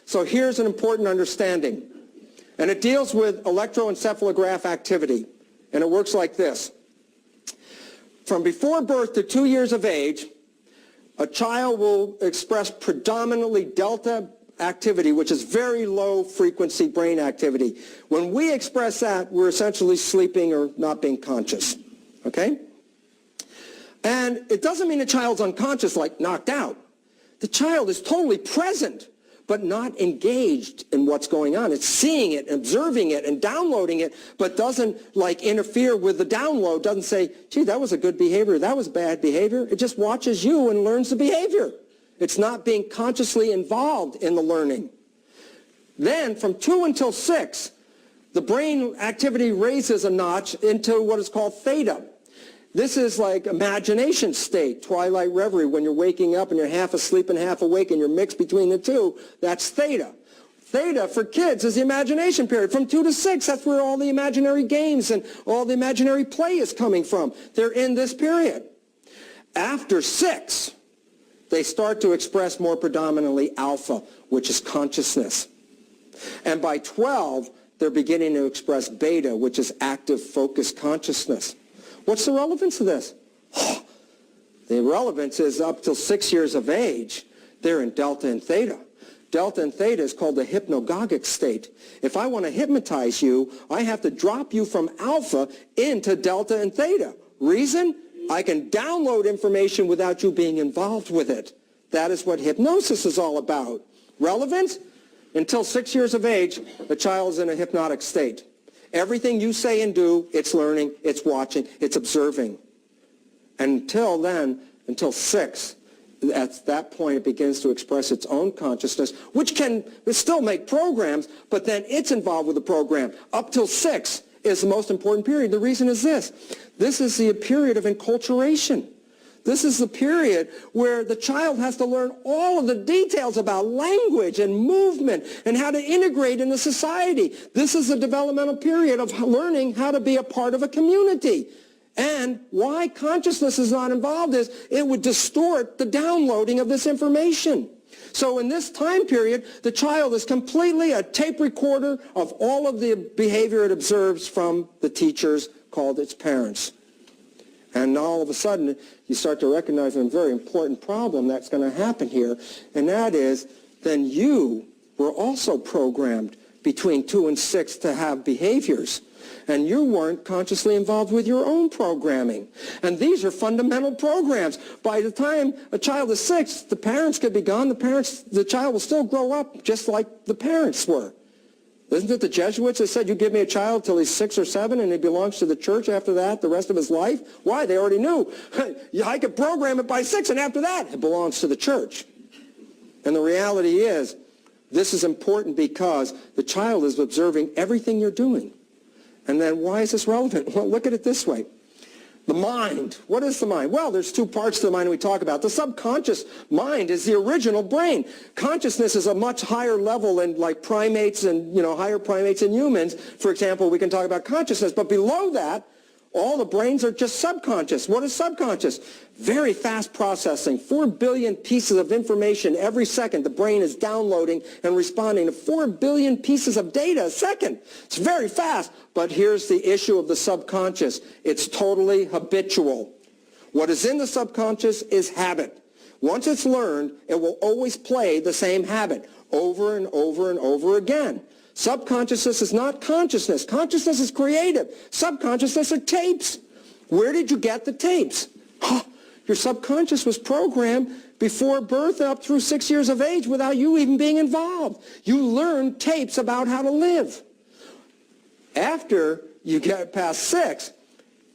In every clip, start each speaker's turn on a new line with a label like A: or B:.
A: So here's an important understanding. And it deals with electroencephalograph activity. And it works like this. From before birth to 2 years of age, a child will express predominantly delta activity, which is very low frequency brain activity. When we express that, we're essentially sleeping or not being conscious. Okay? And it doesn't mean a child's unconscious, like knocked out. The child is totally present, but not engaged in what's going on. It's seeing it, observing it, and downloading it, but doesn't like interfere with the download, doesn't say, gee, that was a good behavior, that was bad behavior. It just watches you and learns the behavior. It's not being consciously involved in the learning. Then from 2 until 6, the brain activity raises a notch into what is called theta. This is like imagination state, twilight reverie, when you're waking up and you're half asleep and half awake and you're mixed between the two. That's theta. Theta for kids is the imagination period. From 2 to 6, that's where all the imaginary games and all the imaginary play is coming from. They're in this period. After 6, they start to express more predominantly alpha, which is consciousness. And by 12, they're beginning to express beta, which is active, focused consciousness. What's the relevance of this? The relevance is up till 6 years of age, they're in delta and theta. Delta and theta is called the hypnagogic state. If I want to hypnotize you, I have to drop you from alpha into delta and theta. Reason? I can download information without you being involved with it. That is what hypnosis is all about. Relevance? Until 6 years of age, the child is in a hypnotic state. Everything you say and do, it's learning, it's watching, it's observing. Until then, until 6, at that point it begins to express its own consciousness, which can still make programs, but then it's involved with the program. Up till 6 is the most important period. The reason is this. This is the period of enculturation. This is the period where the child has to learn all of the details about language and movement and how to integrate into society. This is the developmental period of learning how to be a part of a community. And why consciousness is not involved is it would distort the downloading of this information. So in this time period, the child is completely a tape recorder of all of the behavior it observes from the teachers called its parents. And all of a sudden, you start to recognize a very important problem that's going to happen here, and that is, then you were also programmed between 2 and 6 to have behaviors, and you weren't consciously involved with your own programming. And these are fundamental programs. By the time a child is 6, the parents could be gone. The child will still grow up just like the parents were. Isn't it the Jesuits that said, you give me a child till he's 6 or 7 and he belongs to the church after that the rest of his life? Why? They already knew. I could program it by 6 and after that it belongs to the church. And the reality is, this is important because the child is observing everything you're doing. And then why is this relevant? Well, look at it this way. The mind. What is the mind? Well, there's 2 parts to the mind we talk about. The subconscious mind is the original brain. Consciousness is a much higher level than like primates and, higher primates and humans. For example, we can talk about consciousness. But below that, all the brains are just subconscious. What is subconscious? Very fast processing. 4 billion pieces of information every second. The brain is downloading and responding to 4 billion pieces of data a second. It's very fast. But here's the issue of the subconscious. It's totally habitual. What is in the subconscious is habit. Once it's learned, it will always play the same habit over and over and over again. Subconsciousness is not consciousness. Consciousness is creative. Subconsciousness are tapes. Where did you get the tapes? Your subconscious was programmed before birth up through 6 years of age without you even being involved. You learned tapes about how to live. After you get past 6,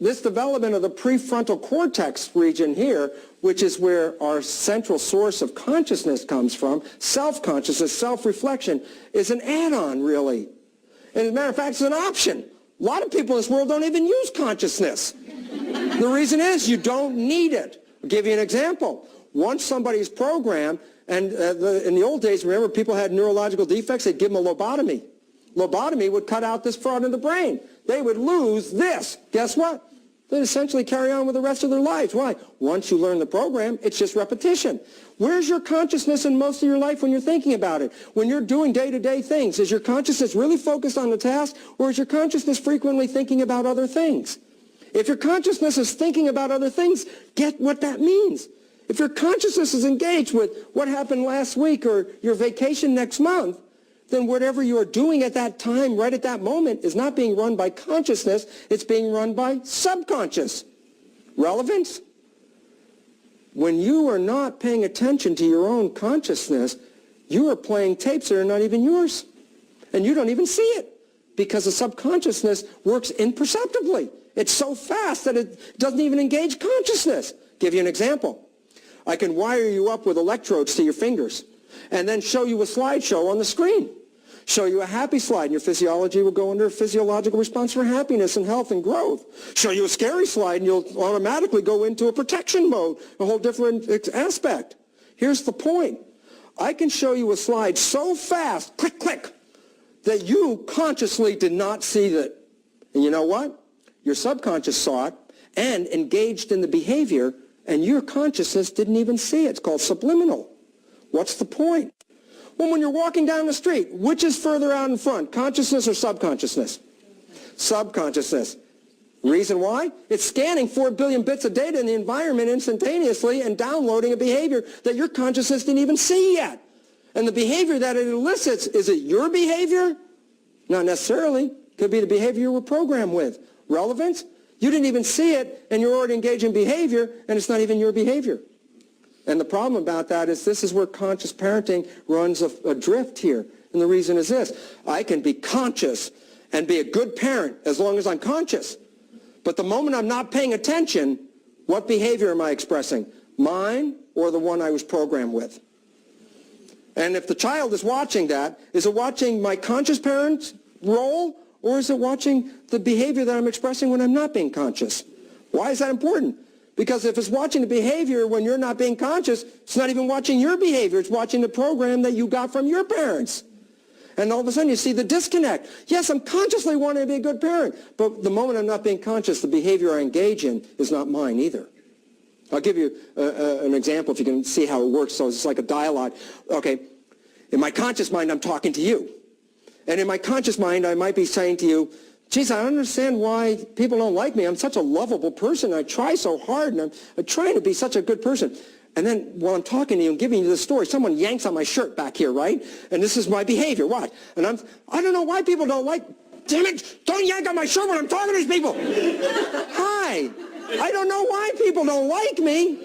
A: this development of the prefrontal cortex region here, which is where our central source of consciousness comes from, self-consciousness, self-reflection, is an add-on, really. And as a matter of fact, it's an option. A lot of people in this world don't even use consciousness. The reason is you don't need it. I'll give you an example. Once somebody's programmed, and in the old days, remember, people had neurological defects, they'd give them a lobotomy. Lobotomy would cut out this part of the brain. They would lose this. Guess what? that essentially carry on with the rest of their lives. Why? Once you learn the program, it's just repetition. Where's your consciousness in most of your life when you're thinking about it? When you're doing day-to-day things, is your consciousness really focused on the task, or is your consciousness frequently thinking about other things? If your consciousness is thinking about other things, get what that means. If your consciousness is engaged with what happened last week or your vacation next month, then whatever you are doing at that time, right at that moment, is not being run by consciousness, it's being run by subconscious. Relevance? When you are not paying attention to your own consciousness, you are playing tapes that are not even yours. And you don't even see it, because the subconsciousness works imperceptibly. It's so fast that it doesn't even engage consciousness. Give you an example. I can wire you up with electrodes to your fingers and then show you a slideshow on the screen. Show you a happy slide, and your physiology will go under a physiological response for happiness and health and growth. Show you a scary slide, and you'll automatically go into a protection mode, a whole different aspect. Here's the point. I can show you a slide so fast, click, click, that you consciously did not see it. And you know what? Your subconscious saw it and engaged in the behavior, and your consciousness didn't even see it. It's called subliminal. What's the point? Well, when you're walking down the street, which is further out in front, consciousness or subconsciousness? Subconsciousness. Reason why? It's scanning 4 billion bits of data in the environment instantaneously and downloading a behavior that your consciousness didn't even see yet. And the behavior that it elicits, is it your behavior? Not necessarily. Could be the behavior you were programmed with. Relevance? You didn't even see it, and you're already engaged in behavior, and it's not even your behavior. And the problem about that is this is where conscious parenting runs adrift here. And the reason is this. I can be conscious and be a good parent as long as I'm conscious. But the moment I'm not paying attention, what behavior am I expressing? Mine or the one I was programmed with? And if the child is watching that, is it watching my conscious parent role, or is it watching the behavior that I'm expressing when I'm not being conscious? Why is that important? Because if it's watching the behavior when you're not being conscious, it's not even watching your behavior. It's watching the program that you got from your parents. And all of a sudden you see the disconnect. Yes, I'm consciously wanting to be a good parent, but the moment I'm not being conscious, the behavior I engage in is not mine either. I'll give you an example if you can see how it works. So it's like a dialogue. Okay, in my conscious mind, I'm talking to you. And in my conscious mind, I might be saying to you, geez, I don't understand why people don't like me. I'm such a lovable person. I try so hard, and I'm trying to be such a good person. And then while I'm talking to you and giving you the story, someone yanks on my shirt back here, right? And this is my behavior. Watch. And I don't know why people don't like, damn it, don't yank on my shirt when I'm talking to these people. Hi. I don't know why people don't like me.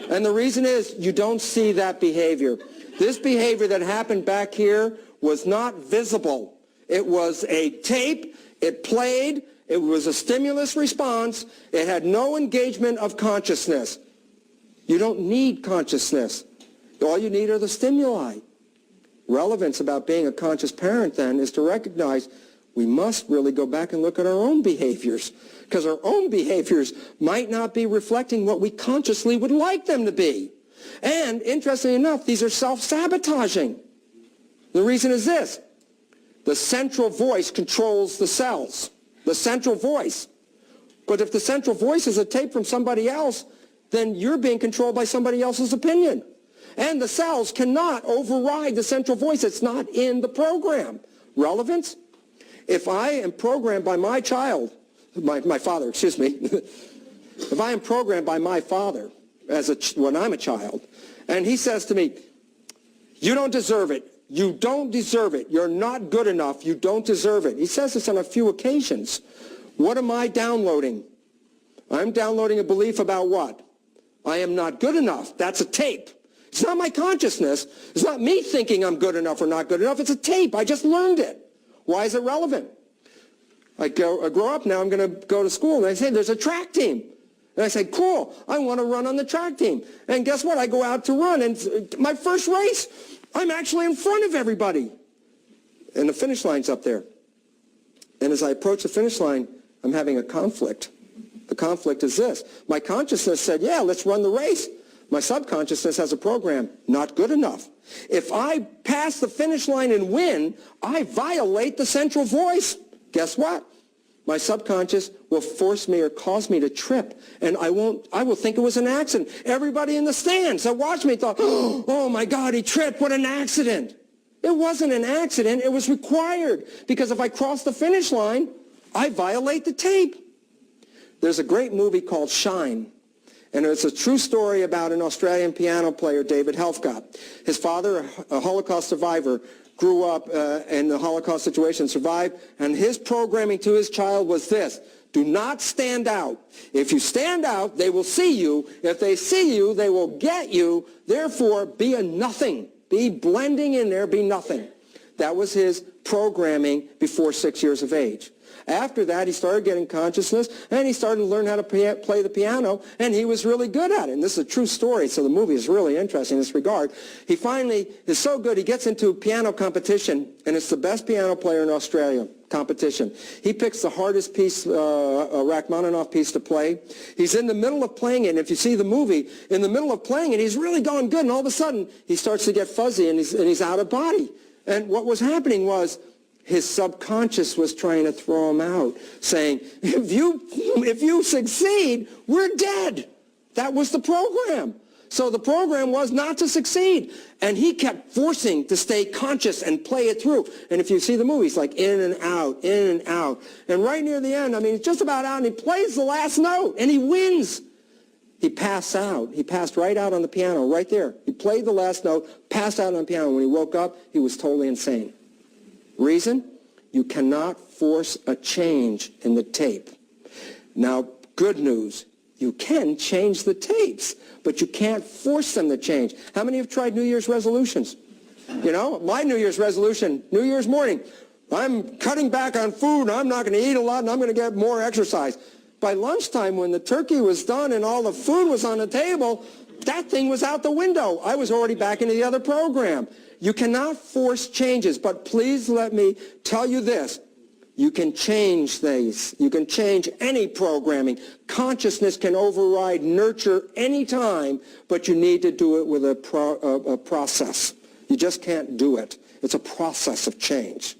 A: And the reason is you don't see that behavior. This behavior that happened back here was not visible. It was a tape. It played. It was a stimulus response. It had no engagement of consciousness. You don't need consciousness. All you need are the stimuli. Relevance about being a conscious parent, then, is to recognize we must really go back and look at our own behaviors, because our own behaviors might not be reflecting what we consciously would like them to be. And, interestingly enough, these are self-sabotaging. The reason is this. The central voice controls the cells. The central voice. But if the central voice is a tape from somebody else, then you're being controlled by somebody else's opinion. And the cells cannot override the central voice. It's not in the program. Relevance? If I am programmed by my child, my father, excuse me, if I am programmed by my father when I'm a child, and he says to me, you don't deserve it. You don't deserve it. You're not good enough. You don't deserve it. He says this on a few occasions. What am I downloading? I'm downloading a belief about what? I am not good enough. That's a tape. It's not my consciousness. It's not me thinking I'm good enough or not good enough. It's a tape. I just learned it. Why is it relevant? I grow up now. I'm going to go to school, and I say, there's a track team. And I say, cool, I want to run on the track team. And guess what? I go out to run, and my first race, I'm actually in front of everybody. And the finish line's up there. And as I approach the finish line, I'm having a conflict. The conflict is this. My consciousness said, yeah, let's run the race. My subconsciousness has a program, not good enough. If I pass the finish line and win, I violate the central voice. Guess what? my subconscious will force me or cause me to trip, and I will think it was an accident. Everybody in the stands that watched me thought, oh my God, he tripped, what an accident. It wasn't an accident, it was required, because if I cross the finish line, I violate the tape. There's a great movie called Shine, and it's a true story about an Australian piano player, David Helfgott. His father, a Holocaust survivor, grew up in the Holocaust situation, survived, and his programming to his child was this: do not stand out. If you stand out, they will see you. If they see you, they will get you. Therefore, be a nothing. Be blending in there, be nothing. That was his programming before 6 years of age. After that, he started getting consciousness, and he started to learn how to play the piano, and he was really good at it. And this is a true story, so the movie is really interesting in this regard. He finally is so good, he gets into piano competition, and it's the best piano player in Australia competition. He picks the hardest piece, a Rachmaninoff piece to play. He's in the middle of playing it, and if you see the movie, in the middle of playing it, he's really going good, and all of a sudden, he starts to get fuzzy, and he's out of body. And what was happening was, his subconscious was trying to throw him out, saying, if you succeed, we're dead. That was the program. So the program was not to succeed. And he kept forcing to stay conscious and play it through. And if you see the movie, it's like in and out, in and out. And right near the end, I mean, it's just about out, and he plays the last note, and he wins. He passed out. He passed right out on the piano, right there. He played the last note, passed out on the piano. When he woke up, he was totally insane. Reason? You cannot force a change in the tape. Now, good news, you can change the tapes, but you can't force them to change. How many have tried New Year's resolutions? You know, my New Year's resolution, New Year's morning, I'm cutting back on food, I'm not going to eat a lot, and I'm going to get more exercise. By lunchtime, when the turkey was done and all the food was on the table, that thing was out the window. I was already back into the other program. You cannot force changes, but please let me tell you this. You can change things. You can change any programming. Consciousness can override nurture any time, but you need to do it with a process. You just can't do it. It's a process of change.